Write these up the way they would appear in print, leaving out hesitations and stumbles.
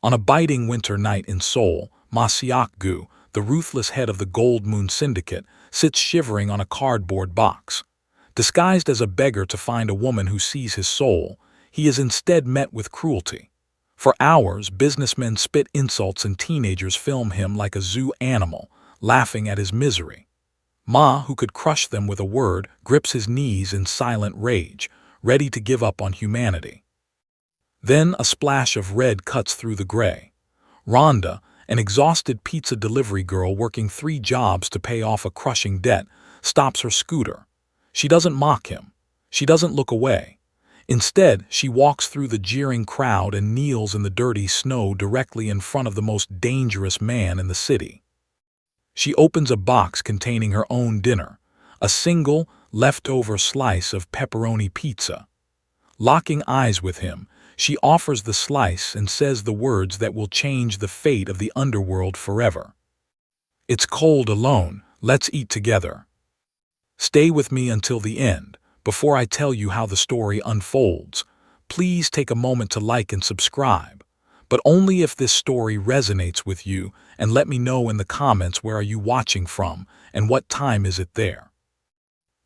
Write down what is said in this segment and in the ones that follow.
On a biting winter night in Seoul, Seok-gu, the ruthless head of the Goldmoon Syndicate, sits shivering on a cardboard box. Disguised as a beggar to find a woman who sees his soul, he is instead met with cruelty. For hours, businessmen spit insults and teenagers film him like a zoo animal, laughing at his misery. Ma, who could crush them with a word, grips his knees in silent rage, ready to give up on humanity. Then a splash of red cuts through the gray. Rhonda, an exhausted pizza delivery girl working 3 jobs to pay off a crushing debt, stops her scooter. She doesn't mock him. She doesn't look away. Instead, she walks through the jeering crowd and kneels in the dirty snow directly in front of the most dangerous man in the city. She opens a box containing her own dinner, a single, leftover slice of pepperoni pizza. Locking eyes with him, she offers the slice and says the words that will change the fate of the underworld forever. "It's cold alone, let's eat together. Stay with me until the end. Before I tell you how the story unfolds, please take a moment to like and subscribe, but only if this story resonates with you, and let me know in the comments where are you watching from and what time is it there."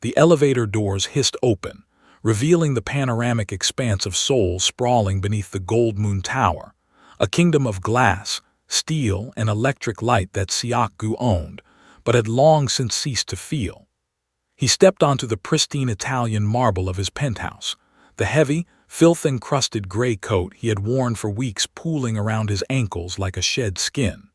The elevator doors hissed open, revealing the panoramic expanse of Seoul sprawling beneath the Goldmoon Tower, a kingdom of glass, steel, and electric light that Seok-gu owned, but had long since ceased to feel. He stepped onto the pristine Italian marble of his penthouse, the heavy, filth-encrusted gray coat he had worn for weeks pooling around his ankles like a shed skin.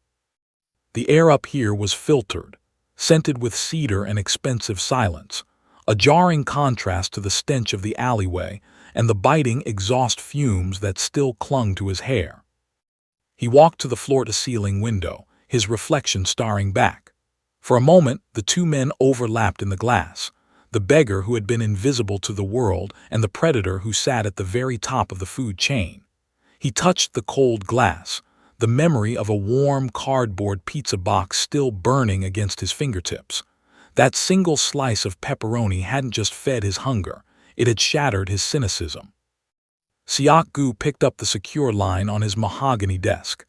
The air up here was filtered, scented with cedar and expensive silence, a jarring contrast to the stench of the alleyway and the biting exhaust fumes that still clung to his hair. He walked to the floor-to-ceiling window, his reflection staring back. For a moment, the 2 men overlapped in the glass, the beggar who had been invisible to the world and the predator who sat at the very top of the food chain. He touched the cold glass, the memory of a warm cardboard pizza box still burning against his fingertips. That single slice of pepperoni hadn't just fed his hunger, it had shattered his cynicism. Seok-gu picked up the secure line on his mahogany desk.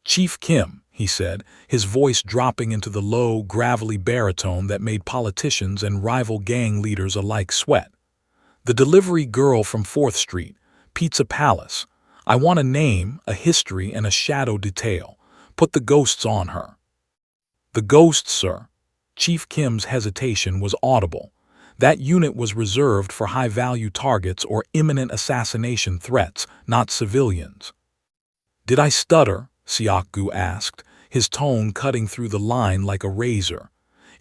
"Chief Kim," he said, his voice dropping into the low, gravelly baritone that made politicians and rival gang leaders alike sweat. "The delivery girl from 4th Street, Pizza Palace. I want a name, a history, and a shadow detail. Put the ghosts on her." "The ghosts, sir." Chief Kim's hesitation was audible. That unit was reserved for high-value targets or imminent assassination threats, not civilians. "Did I stutter?" Seok-gu asked, his tone cutting through the line like a razor.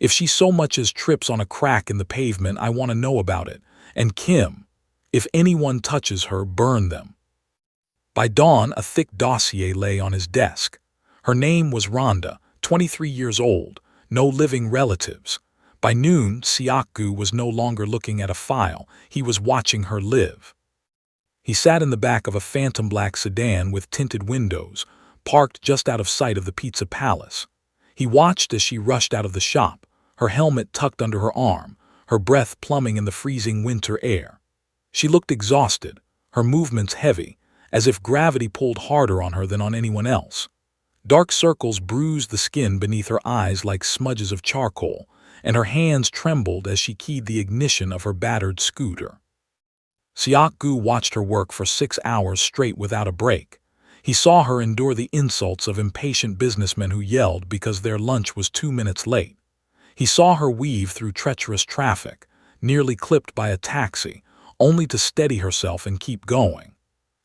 "If she so much as trips on a crack in the pavement, I want to know about it. And Kim, if anyone touches her, burn them." By dawn, a thick dossier lay on his desk. Her name was Rhonda, 23 years old, no living relatives. By noon, Seok-gu was no longer looking at a file, he was watching her live. He sat in the back of a phantom black sedan with tinted windows, parked just out of sight of the Pizza Palace. He watched as she rushed out of the shop, her helmet tucked under her arm, her breath plumbing in the freezing winter air. She looked exhausted, her movements heavy, as if gravity pulled harder on her than on anyone else. Dark circles bruised the skin beneath her eyes like smudges of charcoal, and her hands trembled as she keyed the ignition of her battered scooter. Seok-gu watched her work for 6 hours straight without a break. He saw her endure the insults of impatient businessmen who yelled because their lunch was 2 minutes late. He saw her weave through treacherous traffic, nearly clipped by a taxi, only to steady herself and keep going.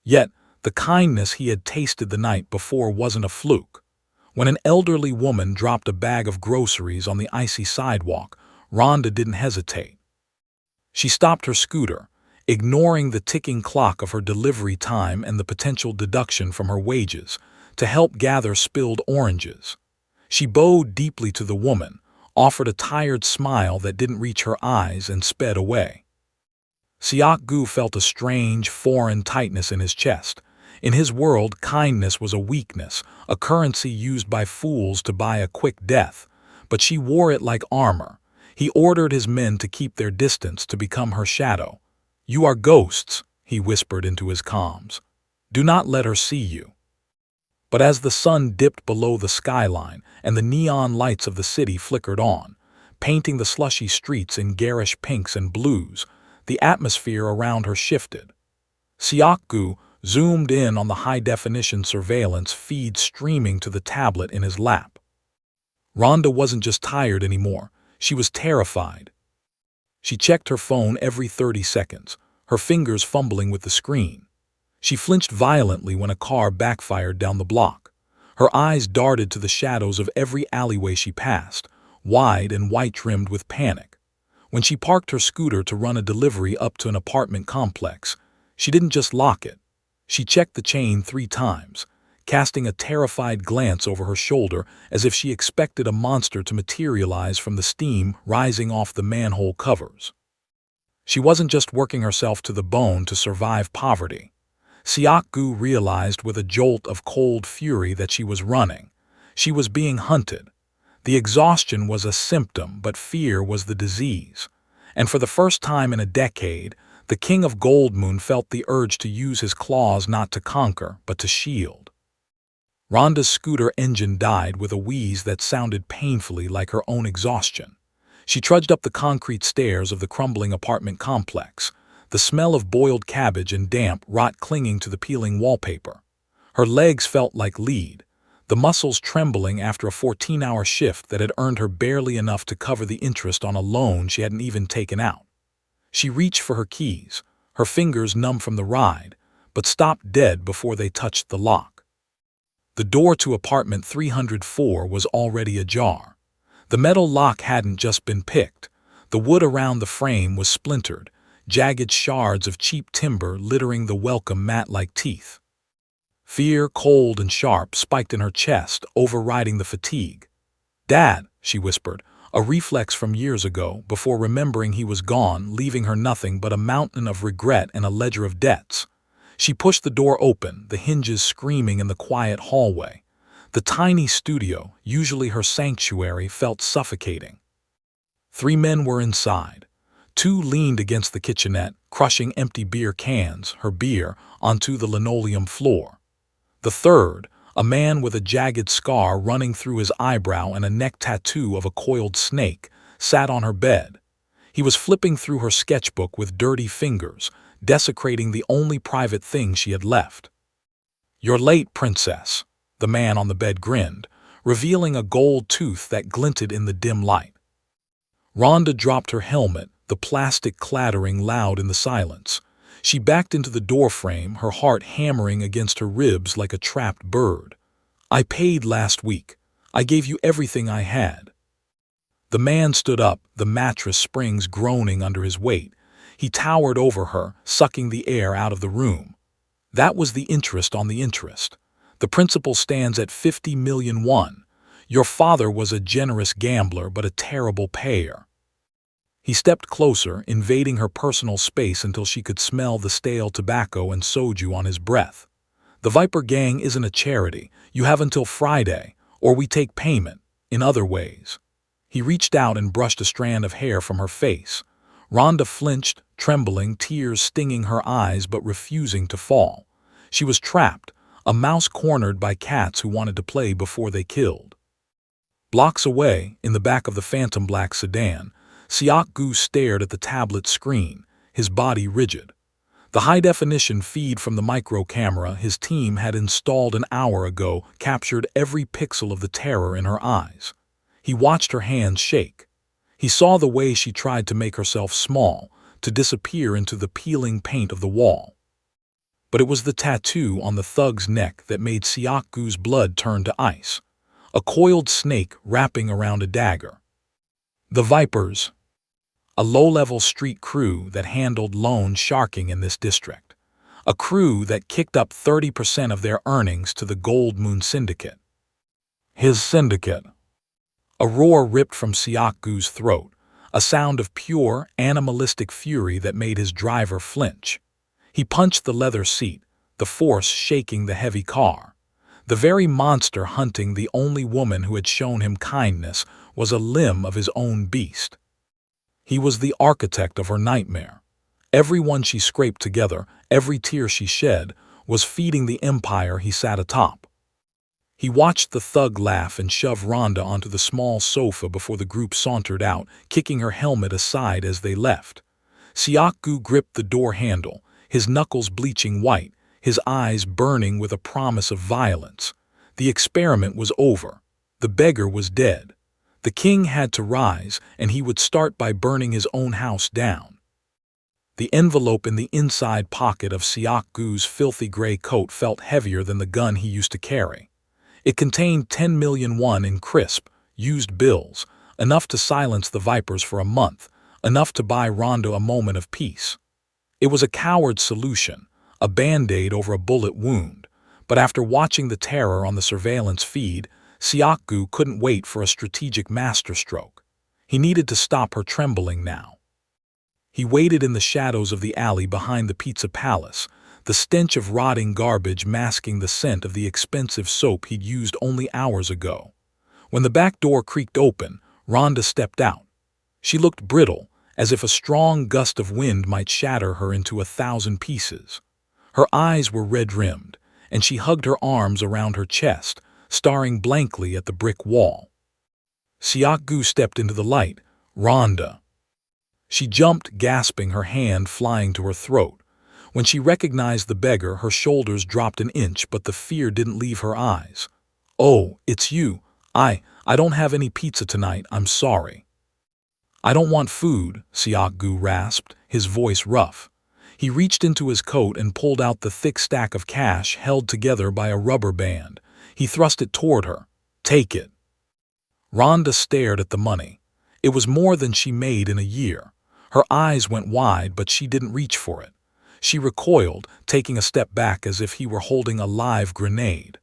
Yet, the kindness he had tasted the night before wasn't a fluke. When an elderly woman dropped a bag of groceries on the icy sidewalk, Rhonda didn't hesitate. She stopped her scooter, ignoring the ticking clock of her delivery time and the potential deduction from her wages, to help gather spilled oranges. She bowed deeply to the woman, offered a tired smile that didn't reach her eyes, and sped away. Seok-gu felt a strange, foreign tightness in his chest. In his world, kindness was a weakness, a currency used by fools to buy a quick death, but she wore it like armor. He ordered his men to keep their distance, to become her shadow. "You are ghosts," he whispered into his comms. "Do not let her see you." But as the sun dipped below the skyline and the neon lights of the city flickered on, painting the slushy streets in garish pinks and blues, the atmosphere around her shifted. Seok-gu zoomed in on the high-definition surveillance feed streaming to the tablet in his lap. Rhonda wasn't just tired anymore, she was terrified. She checked her phone every 30 seconds, her fingers fumbling with the screen. She flinched violently when a car backfired down the block. Her eyes darted to the shadows of every alleyway she passed, wide and white-rimmed with panic. When she parked her scooter to run a delivery up to an apartment complex, she didn't just lock it. She checked the chain 3 times, casting a terrified glance over her shoulder as if she expected a monster to materialize from the steam rising off the manhole covers. She wasn't just working herself to the bone to survive poverty. Seok-gu realized with a jolt of cold fury that she was running. She was being hunted. The exhaustion was a symptom, but fear was the disease. And for the first time in a decade, the king of Goldmoon felt the urge to use his claws not to conquer, but to shield. Rhonda's scooter engine died with a wheeze that sounded painfully like her own exhaustion. She trudged up the concrete stairs of the crumbling apartment complex, the smell of boiled cabbage and damp rot clinging to the peeling wallpaper. Her legs felt like lead, the muscles trembling after a 14-hour shift that had earned her barely enough to cover the interest on a loan she hadn't even taken out. She reached for her keys, her fingers numb from the ride, but stopped dead before they touched the lock. The door to apartment 304 was already ajar. The metal lock hadn't just been picked. The wood around the frame was splintered, jagged shards of cheap timber littering the welcome mat like teeth. Fear, cold and sharp, spiked in her chest, overriding the fatigue. "Dad," she whispered, a reflex from years ago, before remembering he was gone, leaving her nothing but a mountain of regret and a ledger of debts. She pushed the door open, the hinges screaming in the quiet hallway. The tiny studio, usually her sanctuary, felt suffocating. 3 men were inside. 2 leaned against the kitchenette, crushing empty beer cans, her beer, onto the linoleum floor. The third, a man with a jagged scar running through his eyebrow and a neck tattoo of a coiled snake, sat on her bed. He was flipping through her sketchbook with dirty fingers, desecrating the only private thing she had left. "You're late, princess," the man on the bed grinned, revealing a gold tooth that glinted in the dim light. Rhonda dropped her helmet, the plastic clattering loud in the silence. She backed into the doorframe, her heart hammering against her ribs like a trapped bird. "I paid last week. I gave you everything I had." The man stood up, the mattress springs groaning under his weight. He towered over her, sucking the air out of the room. "That was the interest on the interest. The principal stands at 50 million won. Your father was a generous gambler but a terrible payer." He stepped closer, invading her personal space until she could smell the stale tobacco and soju on his breath. "The Viper Gang isn't a charity. You have until Friday, or we take payment, in other ways." He reached out and brushed a strand of hair from her face. Rhonda flinched, trembling, tears stinging her eyes but refusing to fall. She was trapped, a mouse cornered by cats who wanted to play before they killed. Blocks away, in the back of the phantom black sedan, Seok-gu stared at the tablet screen, his body rigid. The high-definition feed from the micro-camera his team had installed an hour ago captured every pixel of the terror in her eyes. He watched her hands shake. He saw the way she tried to make herself small, to disappear into the peeling paint of the wall. But it was the tattoo on the thug's neck that made Seok-gu's blood turn to ice. A coiled snake wrapping around a dagger. The Vipers, a low-level street crew that handled loan sharking in this district. A crew that kicked up 30% of their earnings to the Goldmoon Syndicate. His syndicate. A roar ripped from Seok-gu's throat, a sound of pure, animalistic fury that made his driver flinch. He punched the leather seat, the force shaking the heavy car. The very monster hunting the only woman who had shown him kindness was a limb of his own beast. He was the architect of her nightmare. Every one she scraped together, every tear she shed, was feeding the empire he sat atop. He watched the thug laugh and shove Rhonda onto the small sofa before the group sauntered out, kicking her helmet aside as they left. Seok-gu gripped the door handle, his knuckles bleaching white, his eyes burning with a promise of violence. The experiment was over. The beggar was dead. The king had to rise, and he would start by burning his own house down. The envelope in the inside pocket of Seok-gu's filthy gray coat felt heavier than the gun he used to carry. It contained 10 million won in crisp, used bills, enough to silence the vipers for a month, enough to buy Rhonda a moment of peace. It was a coward's solution, a band-aid over a bullet wound, but after watching the terror on the surveillance feed, Seok-gu couldn't wait for a strategic masterstroke. He needed to stop her trembling now. He waited in the shadows of the alley behind the pizza palace, the stench of rotting garbage masking the scent of the expensive soap he'd used only hours ago. When the back door creaked open, Rhonda stepped out. She looked brittle, as if a strong gust of wind might shatter her into 1,000 pieces. Her eyes were red-rimmed, and she hugged her arms around her chest, staring blankly at the brick wall. Seok-gu stepped into the light. "Rhonda." She jumped, gasping, her hand flying to her throat. When she recognized the beggar, her shoulders dropped an inch, but the fear didn't leave her eyes. "Oh, it's you. I don't have any pizza tonight, I'm sorry." "I don't want food," Seok-gu rasped, his voice rough. He reached into his coat and pulled out the thick stack of cash held together by a rubber band. He thrust it toward her. "Take it." Rhonda stared at the money. It was more than she made in a year. Her eyes went wide, but she didn't reach for it. She recoiled, taking a step back as if he were holding a live grenade.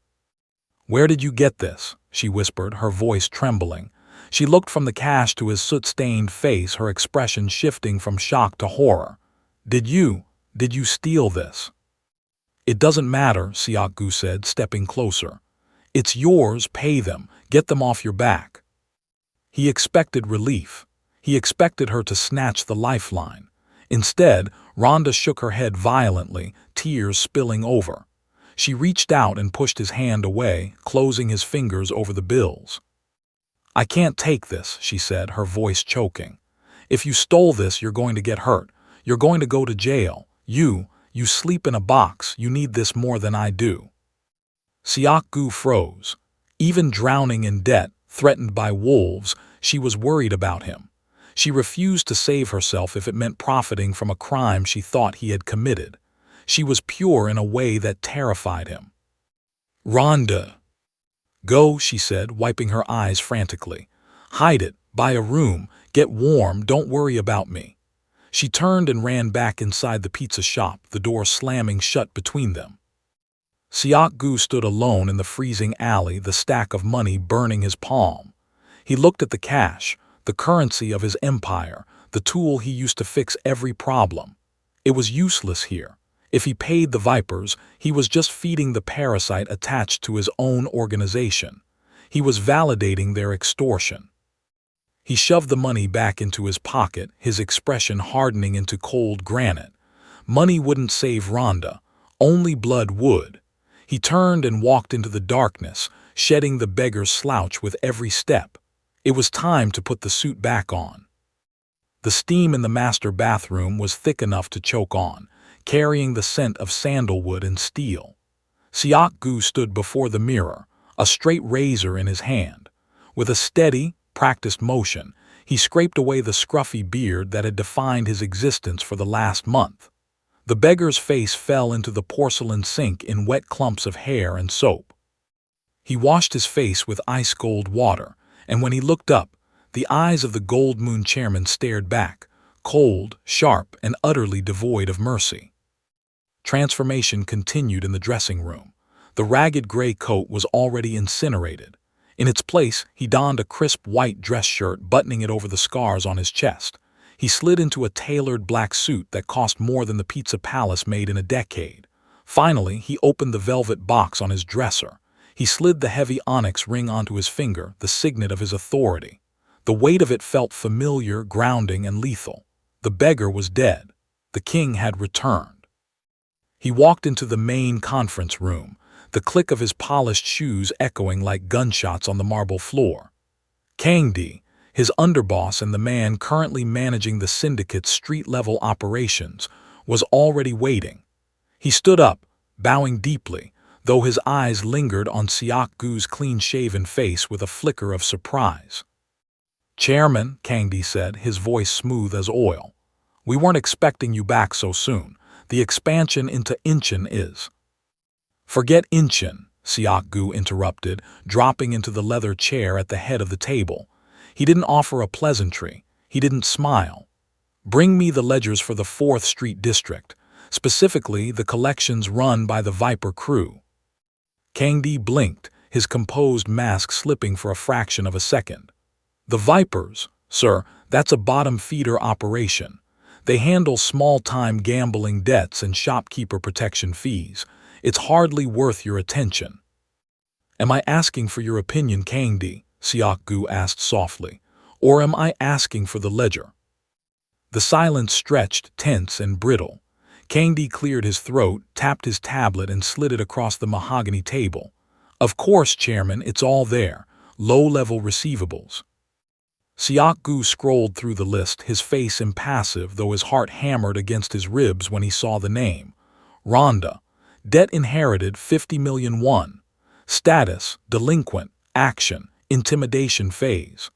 "Where did you get this?" she whispered, her voice trembling. She looked from the cash to his soot-stained face, her expression shifting from shock to horror. Did you steal this?" "It doesn't matter," Seok-gu said, stepping closer. "It's yours, pay them, get them off your back." He expected relief. He expected her to snatch the lifeline. Instead, Rhonda shook her head violently, tears spilling over. She reached out and pushed his hand away, closing his fingers over the bills. "I can't take this," she said, her voice choking. "If you stole this, you're going to get hurt. You're going to go to jail. You sleep in a box. You need this more than I do." Seok-gu froze. Even drowning in debt, threatened by wolves, she was worried about him. She refused to save herself if it meant profiting from a crime she thought he had committed. She was pure in a way that terrified him. "Rhonda." "Go," she said, wiping her eyes frantically. "Hide it, buy a room, get warm, don't worry about me." She turned and ran back inside the pizza shop, the door slamming shut between them. Seok-gu stood alone in the freezing alley, the stack of money burning his palm. He looked at the cash, the currency of his empire, the tool he used to fix every problem. It was useless here. If he paid the vipers, he was just feeding the parasite attached to his own organization. He was validating their extortion. He shoved the money back into his pocket, his expression hardening into cold granite. Money wouldn't save Rhonda. Only blood would. He turned and walked into the darkness, shedding the beggar's slouch with every step. It was time to put the suit back on. The steam in the master bathroom was thick enough to choke on, carrying the scent of sandalwood and steel. Seok-gu stood before the mirror, a straight razor in his hand. With a steady, practiced motion, he scraped away the scruffy beard that had defined his existence for the last month. The beggar's face fell into the porcelain sink in wet clumps of hair and soap. He washed his face with ice-cold water, and when he looked up, the eyes of the Goldmoon chairman stared back, cold, sharp, and utterly devoid of mercy. Transformation continued in the dressing room. The ragged gray coat was already incinerated. In its place, he donned a crisp white dress shirt, buttoning it over the scars on his chest. He slid into a tailored black suit that cost more than the pizza palace made in a decade. Finally, he opened the velvet box on his dresser. He slid the heavy onyx ring onto his finger, the signet of his authority. The weight of it felt familiar, grounding, and lethal. The beggar was dead. The king had returned. He walked into the main conference room. the click of his polished shoes echoing like gunshots on the marble floor. Kang-di, his underboss and the man currently managing the syndicate's street-level operations, was already waiting. He stood up, bowing deeply, though his eyes lingered on Seok-gu's clean-shaven face with a flicker of surprise. "Chairman," Kang-di said, his voice smooth as oil, "we weren't expecting you back so soon. The expansion into Incheon is—" "Forget Incheon," Seok-gu interrupted, dropping into the leather chair at the head of the table. He didn't offer a pleasantry. He didn't smile. "Bring me the ledgers for the 4th Street District, specifically the collections run by the Viper crew." Kang-di blinked, his composed mask slipping for a fraction of a second. "The Vipers, sir, that's a bottom-feeder operation. They handle small-time gambling debts and shopkeeper protection fees. It's hardly worth your attention." "Am I asking for your opinion, Kang-di?" Seok-gu asked softly. "Or am I asking for the ledger?" The silence stretched, tense and brittle. Kang-di cleared his throat, tapped his tablet and slid it across the mahogany table. "Of course, Chairman, it's all there. Low-level receivables." Seok-gu scrolled through the list, his face impassive, though his heart hammered against his ribs when he saw the name. Rhonda. Debt inherited 50 million won. Status, delinquent. Action, intimidation phase.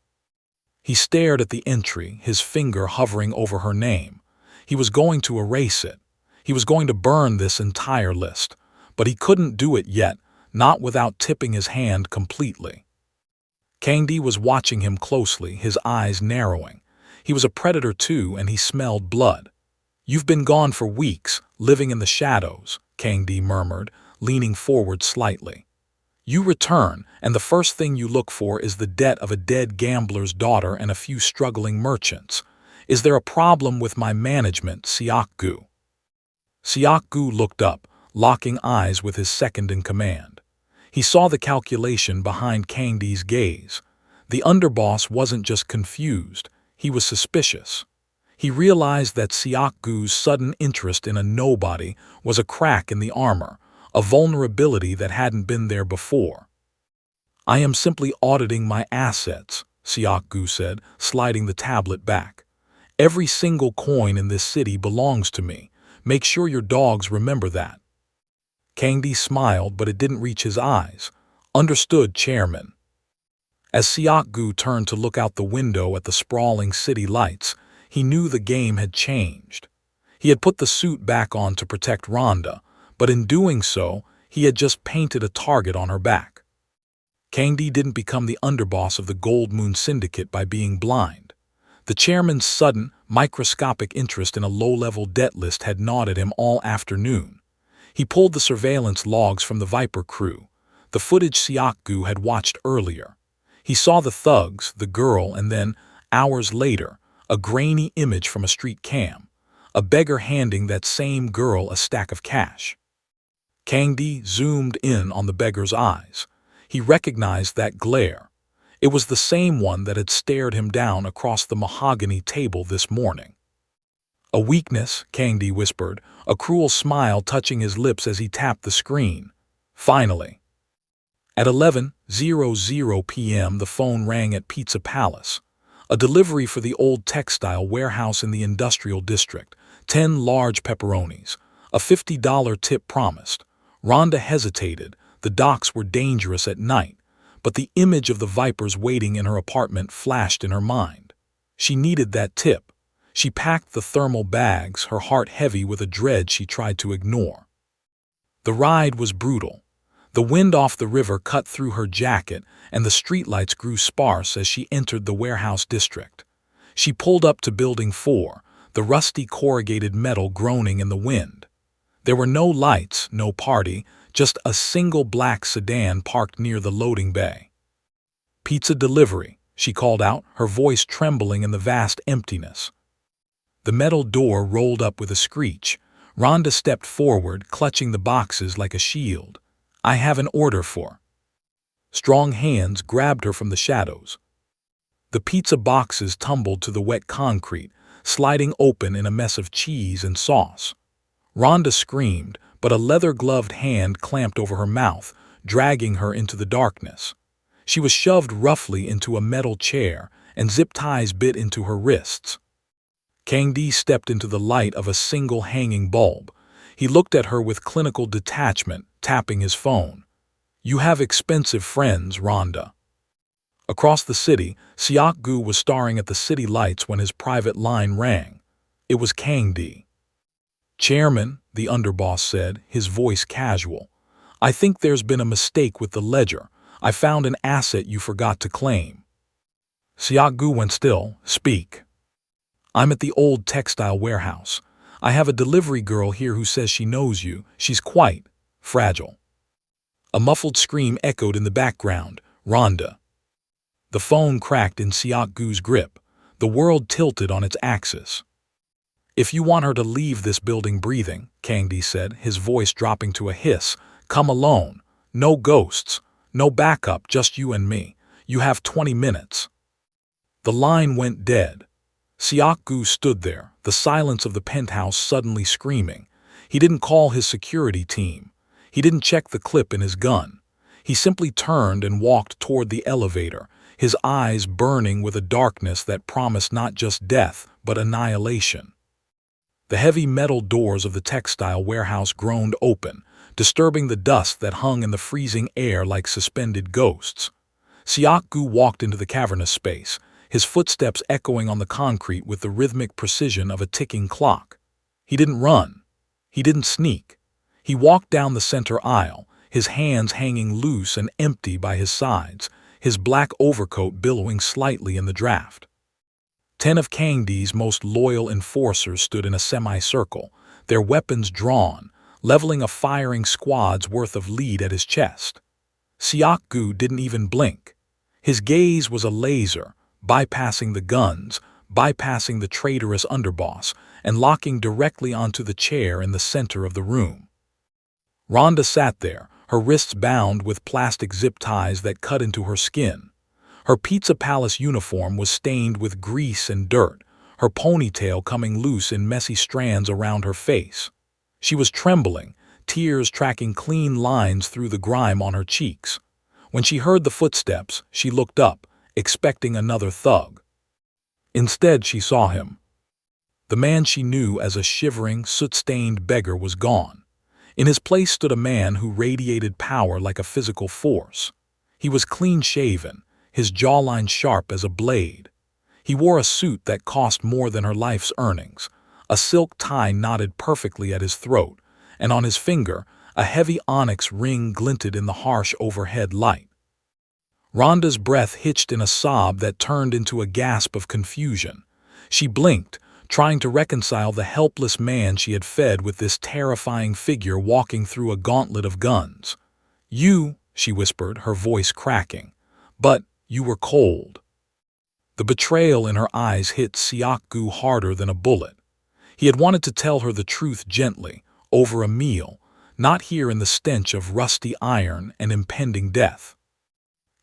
He stared at the entry, his finger hovering over her name. He was going to erase it. He was going to burn this entire list. But he couldn't do it yet, not without tipping his hand completely. Kang-di was watching him closely, his eyes narrowing. He was a predator too, and he smelled blood. "You've been gone for weeks, living in the shadows," Kang-di murmured, leaning forward slightly. "You return, and the first thing you look for is the debt of a dead gambler's daughter and a few struggling merchants. Is there a problem with my management, Seok-gu?" Seok-gu looked up, locking eyes with his second-in-command. He saw the calculation behind Kang-di's gaze. The underboss wasn't just confused, he was suspicious. He realized that Seok-gu's sudden interest in a nobody was a crack in the armor, a vulnerability that hadn't been there before. "I am simply auditing my assets," Seok-gu said, sliding the tablet back. "Every single coin in this city belongs to me. Make sure your dogs remember that." Kang-di smiled, but it didn't reach his eyes. "Understood, Chairman." As Seok-gu turned to look out the window at the sprawling city lights, he knew the game had changed. He had put the suit back on to protect Rhonda, but in doing so, he had just painted a target on her back. Kang-di didn't become the underboss of the Goldmoon Syndicate by being blind. The chairman's sudden, microscopic interest in a low-level debt list had gnawed at him all afternoon. He pulled the surveillance logs from the Viper crew, the footage Seok-gu had watched earlier. He saw the thugs, the girl, and then, hours later, a grainy image from a street cam, a beggar handing that same girl a stack of cash. Kang-di zoomed in on the beggar's eyes. He recognized that glare. It was the same one that had stared him down across the mahogany table this morning. "A weakness," Kang-di whispered, a cruel smile touching his lips as he tapped the screen. Finally. At 11:00 p.m. the phone rang at Pizza Palace. A delivery for the old textile warehouse in the industrial district. 10 large pepperonis. A $50 tip promised. Rhonda hesitated. The docks were dangerous at night, but the image of the Vipers waiting in her apartment flashed in her mind. She needed that tip. She packed the thermal bags, her heart heavy with a dread she tried to ignore. The ride was brutal. The wind off the river cut through her jacket, and the streetlights grew sparse as she entered the warehouse district. She pulled up to Building 4, the rusty corrugated metal groaning in the wind. There were no lights, no party, just a single black sedan parked near the loading bay. "Pizza delivery," she called out, her voice trembling in the vast emptiness. The metal door rolled up with a screech. Rhonda stepped forward, clutching the boxes like a shield. "I have an order for." Strong hands grabbed her from the shadows. The pizza boxes tumbled to the wet concrete, sliding open in a mess of cheese and sauce. Rhonda screamed, but a leather-gloved hand clamped over her mouth, dragging her into the darkness. She was shoved roughly into a metal chair, and zip ties bit into her wrists. Kang-di stepped into the light of a single hanging bulb. He looked at her with clinical detachment, tapping his phone. "You have expensive friends, Rhonda." Across the city, Seok-gu was staring at the city lights when his private line rang. It was Kang-di. "Chairman," the underboss said, his voice casual. "I think there's been a mistake with the ledger. I found an asset you forgot to claim." Seok-gu went still. "Speak." "I'm at the old textile warehouse. I have a delivery girl here who says she knows you. She's quite fragile." A muffled scream echoed in the background. "Rhonda." The phone cracked in Seok-gu's grip. The world tilted on its axis. "If you want her to leave this building breathing," Kang-di said, his voice dropping to a hiss, "come alone. No ghosts. No backup, just you and me. You have 20 minutes. The line went dead. Seok-gu stood there, the silence of the penthouse suddenly screaming. He didn't call his security team. He didn't check the clip in his gun. He simply turned and walked toward the elevator, his eyes burning with a darkness that promised not just death, but annihilation. The heavy metal doors of the textile warehouse groaned open, disturbing the dust that hung in the freezing air like suspended ghosts. Seok-gu walked into the cavernous space, his footsteps echoing on the concrete with the rhythmic precision of a ticking clock. He didn't run. He didn't sneak. He walked down the center aisle, his hands hanging loose and empty by his sides, his black overcoat billowing slightly in the draft. 10 of Kang-di's most loyal enforcers stood in a semicircle, their weapons drawn, leveling a firing squad's worth of lead at his chest. Seok-gu didn't even blink. His gaze was a laser, bypassing the guns, bypassing the traitorous underboss, and locking directly onto the chair in the center of the room. Rhonda sat there, her wrists bound with plastic zip ties that cut into her skin. Her Pizza Palace uniform was stained with grease and dirt, her ponytail coming loose in messy strands around her face. She was trembling, tears tracking clean lines through the grime on her cheeks. When she heard the footsteps, she looked up, expecting another thug. Instead, she saw him. The man she knew as a shivering, soot-stained beggar was gone. In his place stood a man who radiated power like a physical force. He was clean-shaven, his jawline sharp as a blade. He wore a suit that cost more than her life's earnings. A silk tie knotted perfectly at his throat, and on his finger, a heavy onyx ring glinted in the harsh overhead light. Rhonda's breath hitched in a sob that turned into a gasp of confusion. She blinked, trying to reconcile the helpless man she had fed with this terrifying figure walking through a gauntlet of guns. "You," she whispered, her voice cracking, "but you were cold." The betrayal in her eyes hit Seok-gu harder than a bullet. He had wanted to tell her the truth gently, over a meal, not here in the stench of rusty iron and impending death.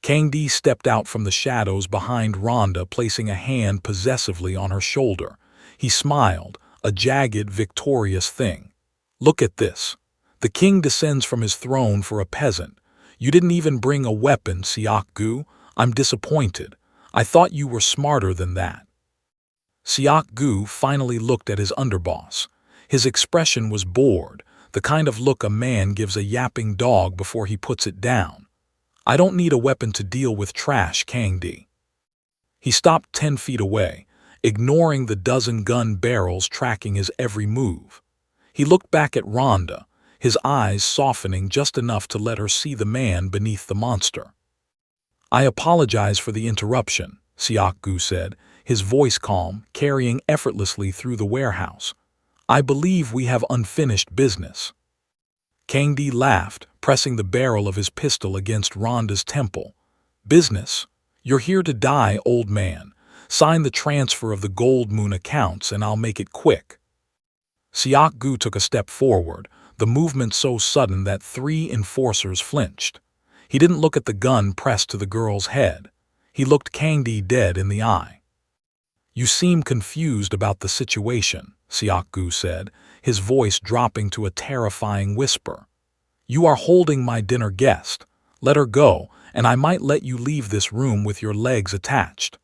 Kang-di stepped out from the shadows behind Rhonda, placing a hand possessively on her shoulder. He smiled, a jagged, victorious thing. "Look at this. The king descends from his throne for a peasant. You didn't even bring a weapon, Seok-gu. I'm disappointed. I thought you were smarter than that." Seok-gu finally looked at his underboss. His expression was bored, the kind of look a man gives a yapping dog before he puts it down. "I don't need a weapon to deal with trash, Kang-di." He stopped 10 feet away, ignoring the dozen gun barrels tracking his every move. He looked back at Rhonda, his eyes softening just enough to let her see the man beneath the monster. "I apologize for the interruption," Seok-gu said, his voice calm, carrying effortlessly through the warehouse. "I believe we have unfinished business." Kang-di laughed, pressing the barrel of his pistol against Rhonda's temple. "Business? You're here to die, old man. Sign the transfer of the Goldmoon accounts and I'll make it quick." Seok-gu took a step forward, the movement so sudden that 3 enforcers flinched. He didn't look at the gun pressed to the girl's head. He looked Kang-di dead in the eye. You seem confused about the situation, Seok-gu said, his voice dropping to a terrifying whisper. You are holding my dinner guest. Let her go, and I might let you leave this room with your legs attached.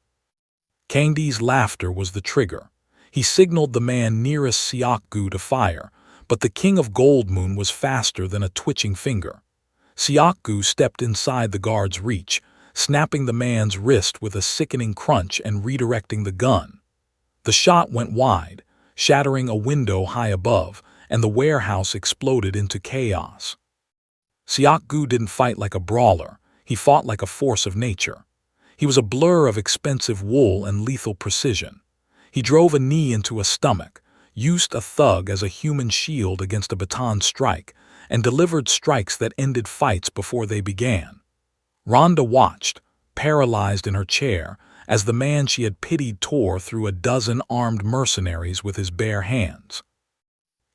Kangdi's laughter was the trigger. He signaled the man nearest Seok-gu to fire, but the king of Goldmoon was faster than a twitching finger. Seok-gu stepped inside the guard's reach, snapping the man's wrist with a sickening crunch and redirecting the gun. The shot went wide, shattering a window high above, and the warehouse exploded into chaos. Seok-gu didn't fight like a brawler, he fought like a force of nature. He was a blur of expensive wool and lethal precision. He drove a knee into a stomach, used a thug as a human shield against a baton strike, and delivered strikes that ended fights before they began. Rhonda watched, paralyzed in her chair, as the man she had pitied tore through a dozen armed mercenaries with his bare hands.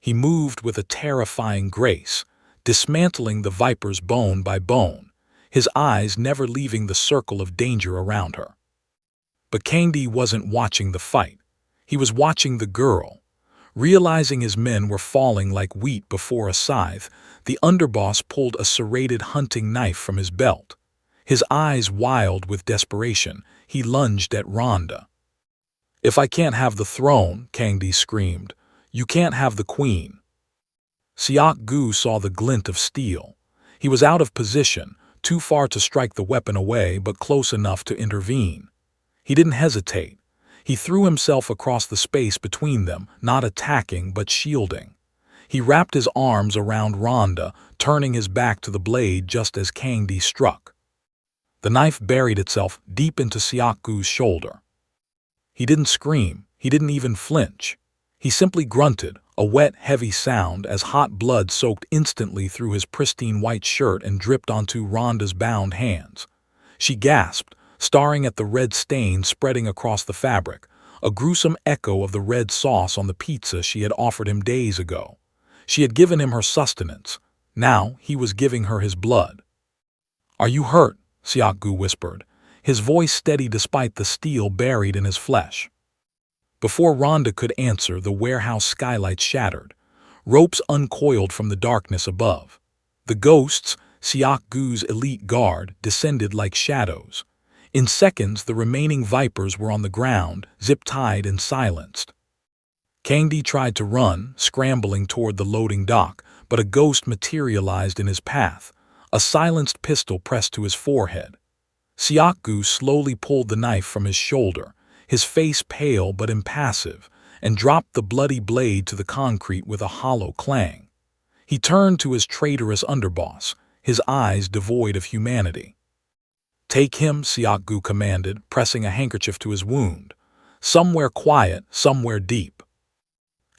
He moved with a terrifying grace, dismantling the viper's bone by bone, his eyes never leaving the circle of danger around her. But Kangdi wasn't watching the fight. He was watching the girl. Realizing his men were falling like wheat before a scythe, the underboss pulled a serrated hunting knife from his belt. His eyes wild with desperation, he lunged at Rhonda. If I can't have the throne, Kangdi screamed, you can't have the queen. Seok-gu saw the glint of steel. He was out of position, too far to strike the weapon away but close enough to intervene. He didn't hesitate. He threw himself across the space between them, not attacking but shielding. He wrapped his arms around Rhonda, turning his back to the blade just as Kangdi struck. The knife buried itself deep into Seok-gu's shoulder. He didn't scream, he didn't even flinch. He simply grunted, a wet, heavy sound as hot blood soaked instantly through his pristine white shirt and dripped onto Rhonda's bound hands. She gasped, staring at the red stain spreading across the fabric, a gruesome echo of the red sauce on the pizza she had offered him days ago. She had given him her sustenance. Now he was giving her his blood. Are you hurt? Seok-gu whispered, his voice steady despite the steel buried in his flesh. Before Rhonda could answer, the warehouse skylight shattered. Ropes uncoiled from the darkness above. The ghosts, Seok-gu's elite guard, descended like shadows. In seconds, the remaining vipers were on the ground, zip-tied and silenced. Kangdi tried to run, scrambling toward the loading dock, but a ghost materialized in his path, a silenced pistol pressed to his forehead. Seok-gu slowly pulled the knife from his shoulder, his face pale but impassive, and dropped the bloody blade to the concrete with a hollow clang. He turned to his traitorous underboss, his eyes devoid of humanity. Take him, Seok-gu commanded, pressing a handkerchief to his wound. Somewhere quiet, somewhere deep.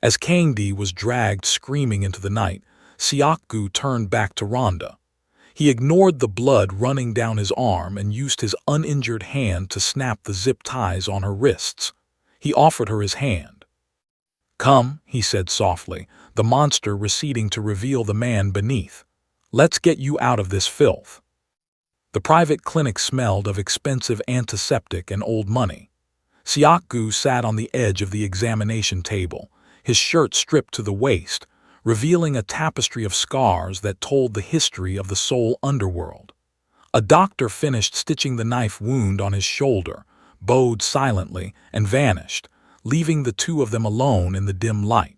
As Kangdi was dragged screaming into the night, Seok-gu turned back to Rhonda. He ignored the blood running down his arm and used his uninjured hand to snap the zip ties on her wrists. He offered her his hand. Come, he said softly, the monster receding to reveal the man beneath. Let's get you out of this filth. The private clinic smelled of expensive antiseptic and old money. Seok-gu sat on the edge of the examination table, his shirt stripped to the waist, revealing a tapestry of scars that told the history of the Seoul underworld. A doctor finished stitching the knife wound on his shoulder, bowed silently, and vanished, leaving the two of them alone in the dim light.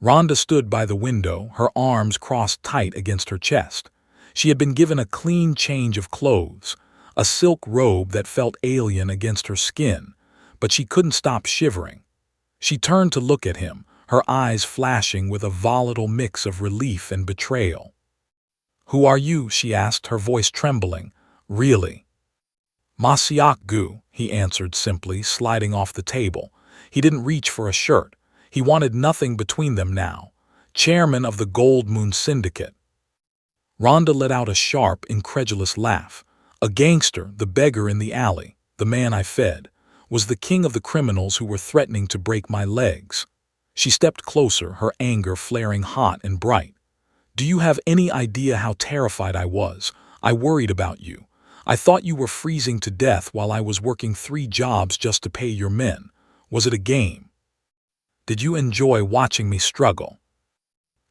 Rhonda stood by the window, her arms crossed tight against her chest. She had been given a clean change of clothes, a silk robe that felt alien against her skin, but she couldn't stop shivering. She turned to look at him, her eyes flashing with a volatile mix of relief and betrayal. Who are you? She asked, her voice trembling. Really? Seok-gu, he answered simply, sliding off the table. He didn't reach for a shirt. He wanted nothing between them now. Chairman of the Goldmoon Syndicate. Rhonda let out a sharp, incredulous laugh. A gangster, the beggar in the alley, the man I fed, was the king of the criminals who were threatening to break my legs. She stepped closer, her anger flaring hot and bright. Do you have any idea how terrified I was? I worried about you. I thought you were freezing to death while I was working 3 jobs just to pay your men. Was it a game? Did you enjoy watching me struggle?"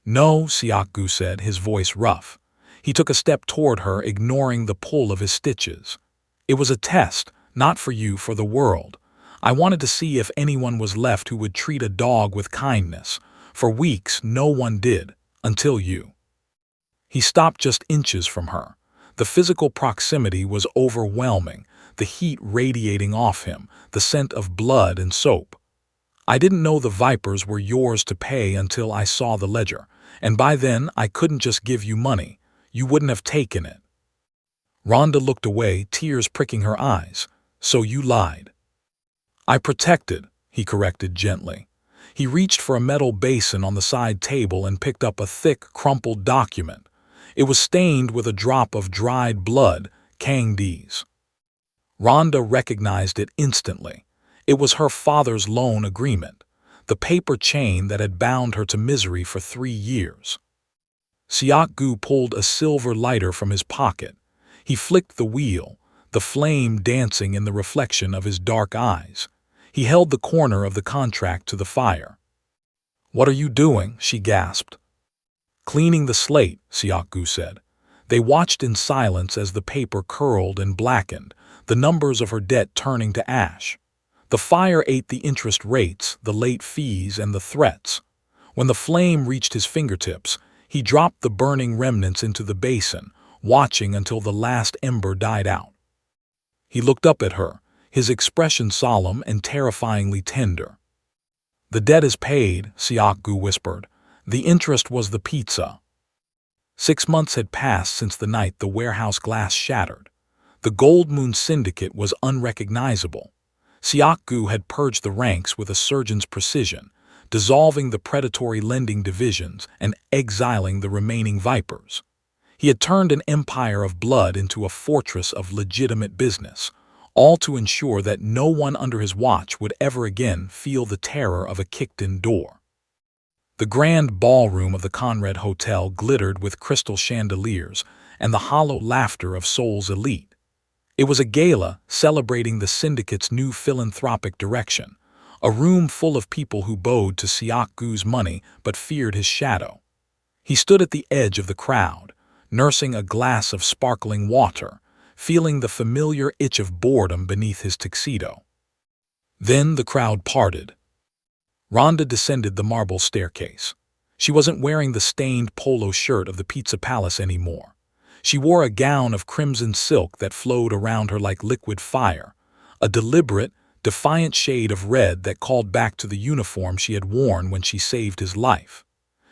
"No," Seok-gu said, his voice rough. He took a step toward her, ignoring the pull of his stitches. "It was a test, not for you, for the world. I wanted to see if anyone was left who would treat a dog with kindness. For weeks, no one did, until you." He stopped just inches from her. The physical proximity was overwhelming, the heat radiating off him, the scent of blood and soap. "I didn't know the vipers were yours to pay until I saw the ledger, and by then I couldn't just give you money. You wouldn't have taken it." Rhonda looked away, tears pricking her eyes. "So you lied." "I protected," he corrected gently. He reached for a metal basin on the side table and picked up a thick, crumpled document. It was stained with a drop of dried blood, Kang-dee's. Rhonda recognized it instantly. It was her father's loan agreement, the paper chain that had bound her to misery for 3 years. Seok-gu pulled a silver lighter from his pocket. He flicked the wheel, the flame dancing in the reflection of his dark eyes. He held the corner of the contract to the fire. "What are you doing?" she gasped. "Cleaning the slate," Seok-gu said. They watched in silence as the paper curled and blackened, the numbers of her debt turning to ash. The fire ate the interest rates, the late fees, and the threats. When the flame reached his fingertips, he dropped the burning remnants into the basin, watching until the last ember died out. He looked up at her, his expression solemn and terrifyingly tender. "The debt is paid," Seok-gu whispered. "The interest was the pizza." 6 months had passed since the night the warehouse glass shattered. The Goldmoon Syndicate was unrecognizable. Seok-gu had purged the ranks with a surgeon's precision, dissolving the predatory lending divisions and exiling the remaining vipers. He had turned an empire of blood into a fortress of legitimate business, all to ensure that no one under his watch would ever again feel the terror of a kicked-in door. The grand ballroom of the Conrad Hotel glittered with crystal chandeliers and the hollow laughter of Seoul's elite. It was a gala celebrating the syndicate's new philanthropic direction, a room full of people who bowed to Seok-gu's money but feared his shadow. He stood at the edge of the crowd, nursing a glass of sparkling water, feeling the familiar itch of boredom beneath his tuxedo. Then the crowd parted. Rhonda descended the marble staircase. She wasn't wearing the stained polo shirt of the Pizza Palace anymore. She wore a gown of crimson silk that flowed around her like liquid fire, a deliberate, defiant shade of red that called back to the uniform she had worn when she saved his life.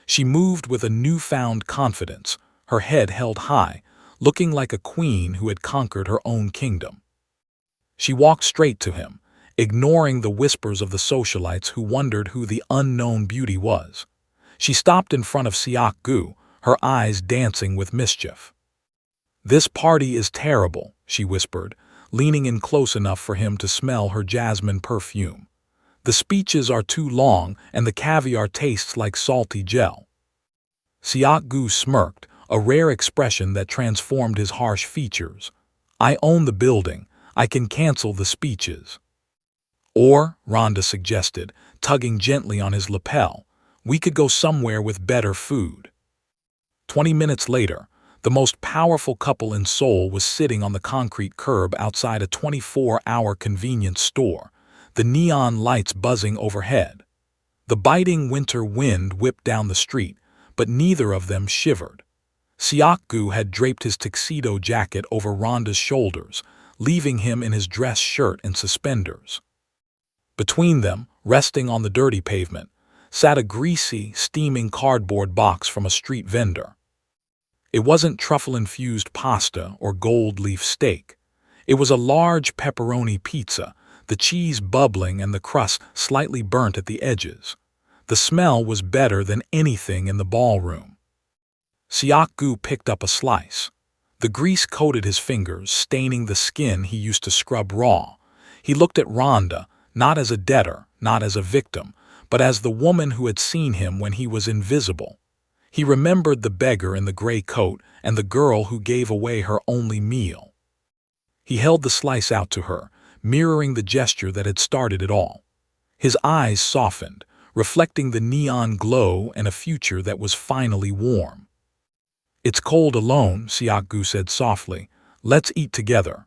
She moved with a newfound confidence, her head held high, looking like a queen who had conquered her own kingdom. She walked straight to him, ignoring the whispers of the socialites who wondered who the unknown beauty was. She stopped in front of Seok-gu, her eyes dancing with mischief. "This party is terrible," she whispered, leaning in close enough for him to smell her jasmine perfume. "The speeches are too long and the caviar tastes like salty gel." Seok-gu smirked, a rare expression that transformed his harsh features. "I own the building. I can cancel the speeches." "Or," Rhonda suggested, tugging gently on his lapel, "we could go somewhere with better food." 20 minutes later, the most powerful couple in Seoul was sitting on the concrete curb outside a 24-hour convenience store, the neon lights buzzing overhead. The biting winter wind whipped down the street, but neither of them shivered. Seok-gu had draped his tuxedo jacket over Rhonda's shoulders, leaving him in his dress shirt and suspenders. Between them, resting on the dirty pavement, sat a greasy, steaming cardboard box from a street vendor. It wasn't truffle-infused pasta or gold-leaf steak. It was a large pepperoni pizza, the cheese bubbling and the crust slightly burnt at the edges. The smell was better than anything in the ballroom. Seok-gu picked up a slice. The grease coated his fingers, staining the skin he used to scrub raw. He looked at Rhonda, not as a debtor, not as a victim, but as the woman who had seen him when he was invisible. He remembered the beggar in the gray coat and the girl who gave away her only meal. He held the slice out to her, mirroring the gesture that had started it all. His eyes softened, reflecting the neon glow and a future that was finally warm. "It's cold alone," Seok-gu said softly. "Let's eat together."